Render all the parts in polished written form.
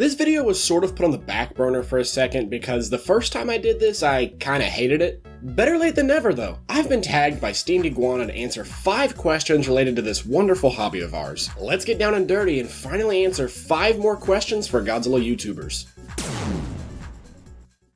This video was sort of put on the back burner for a second because the first time I did this, I kinda hated it. Better late than never though. I've been tagged by Steamediguana to answer 5 questions related to this wonderful hobby of ours. Let's get down and dirty and finally answer 5 more questions for Godzilla YouTubers.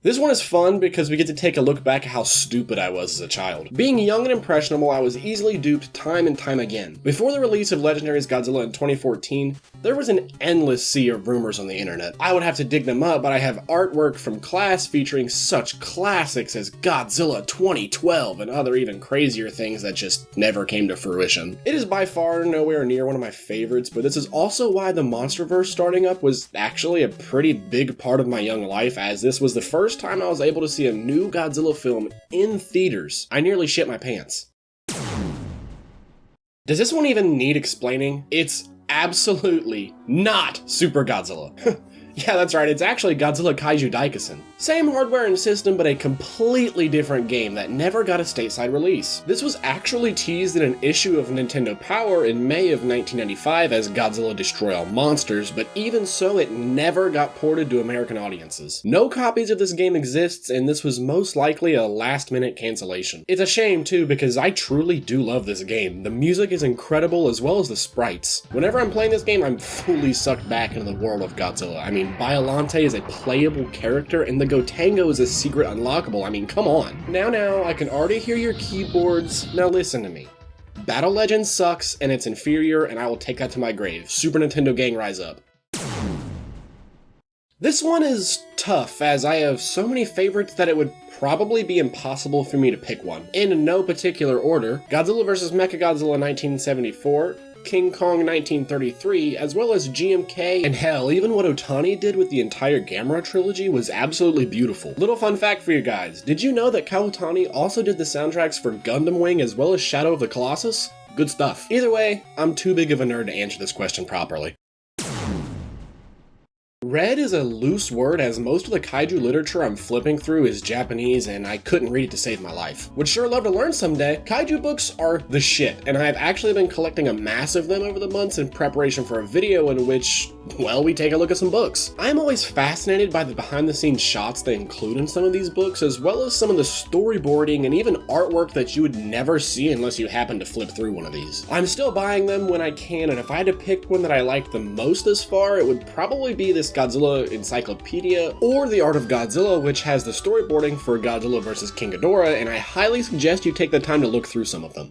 This one is fun because we get to take a look back at how stupid I was as a child. Being young and impressionable, I was easily duped time and time again. Before the release of Legendary's Godzilla in 2014, there was an endless sea of rumors on the internet. I would have to dig them up, but I have artwork from class featuring such classics as Godzilla 2012 and other even crazier things that just never came to fruition. It is by far nowhere near one of my favorites, but this is also why the MonsterVerse starting up was actually a pretty big part of my young life, as this was the first time I was able to see a new Godzilla film in theaters. I nearly shit my pants. Does this one even need explaining? It's absolutely not Super Godzilla. Yeah, that's right, it's actually Godzilla KAIJU Daikasen. Same hardware and system, but a completely different game that never got a stateside release. This was actually teased in an issue of Nintendo Power in May of 1995 as Godzilla Destroy All Monsters, but even so, it never got ported to American audiences. No copies of this game exists, and this was most likely a last-minute cancellation. It's a shame too, because I truly do love this game. The music is incredible, as well as the sprites. Whenever I'm playing this game, I'm fully sucked back into the world of Godzilla. I mean, Biollante is a playable character, and the Gotengo is a secret unlockable. I mean, come on. Now, I can already hear your keyboards. Now listen to me. Battle Legends sucks, and it's inferior, and I will take that to my grave. Super Nintendo gang, rise up. This one is tough, as I have so many favorites that it would probably be impossible for me to pick one. In no particular order, Godzilla vs. Mechagodzilla 1974, King Kong 1933, as well as GMK, and hell, even what Otani did with the entire Gamera trilogy was absolutely beautiful. Little fun fact for you guys, did you know that Otani also did the soundtracks for Gundam Wing as well as Shadow of the Colossus? Good stuff. Either way, I'm too big of a nerd to answer this question properly. Red is a loose word, as most of the kaiju literature I'm flipping through is Japanese and I couldn't read it to save my life. Would sure love to learn someday. Kaiju books are the shit, and I've actually been collecting a mass of them over the months in preparation for a video in which, well, we take a look at some books. I'm always fascinated by the behind the scenes shots they include in some of these books, as well as some of the storyboarding and even artwork that you would never see unless you happen to flip through one of these. I'm still buying them when I can, and if I had to pick one that I liked the most this far, it would probably be this Godzilla Encyclopedia or The Art of Godzilla, which has the storyboarding for Godzilla vs. King Ghidorah, and I highly suggest you take the time to look through some of them.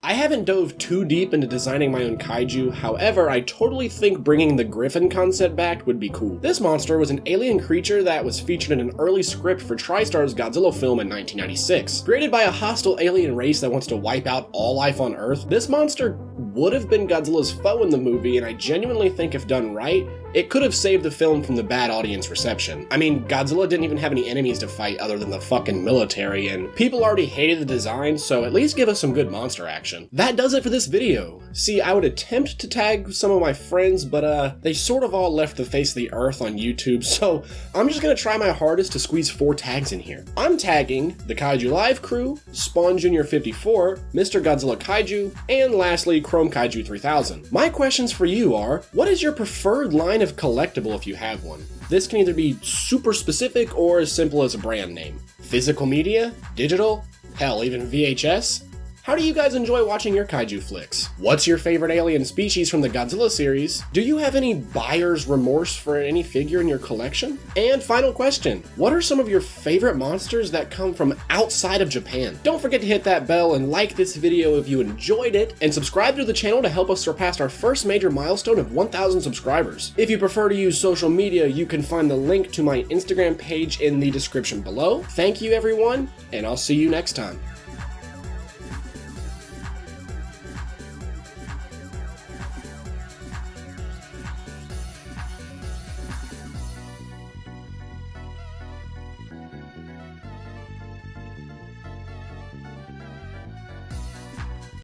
I haven't dove too deep into designing my own kaiju, however, I totally think bringing the Griffin concept back would be cool. This monster was an alien creature that was featured in an early script for TriStar's Godzilla film in 1996. Created by a hostile alien race that wants to wipe out all life on Earth, this monster would have been Godzilla's foe in the movie, and I genuinely think if done right, it could have saved the film from the bad audience reception. I mean, Godzilla didn't even have any enemies to fight other than the fucking military, and people already hated the design, so at least give us some good monster action. That does it for this video. See, I would attempt to tag some of my friends, but they sort of all left the face of the earth on YouTube, so I'm just gonna try my hardest to squeeze 4 tags in here. I'm tagging the KAIJU Live crew, Spawn Jr. 54, Mr. Godzilla KAIJU, and lastly, Chrome KAIJU 3000. My questions for you are, what is your preferred line of collectible if you have one? This can either be super specific or as simple as a brand name. Physical media? Digital? Hell, even VHS? How do you guys enjoy watching your kaiju flicks? What's your favorite alien species from the Godzilla series? Do you have any buyer's remorse for any figure in your collection? And final question, what are some of your favorite monsters that come from outside of Japan? Don't forget to hit that bell and like this video if you enjoyed it, and subscribe to the channel to help us surpass our first major milestone of 1,000 subscribers. If you prefer to use social media, you can find the link to my Instagram page in the description below. Thank you everyone, and I'll see you next time.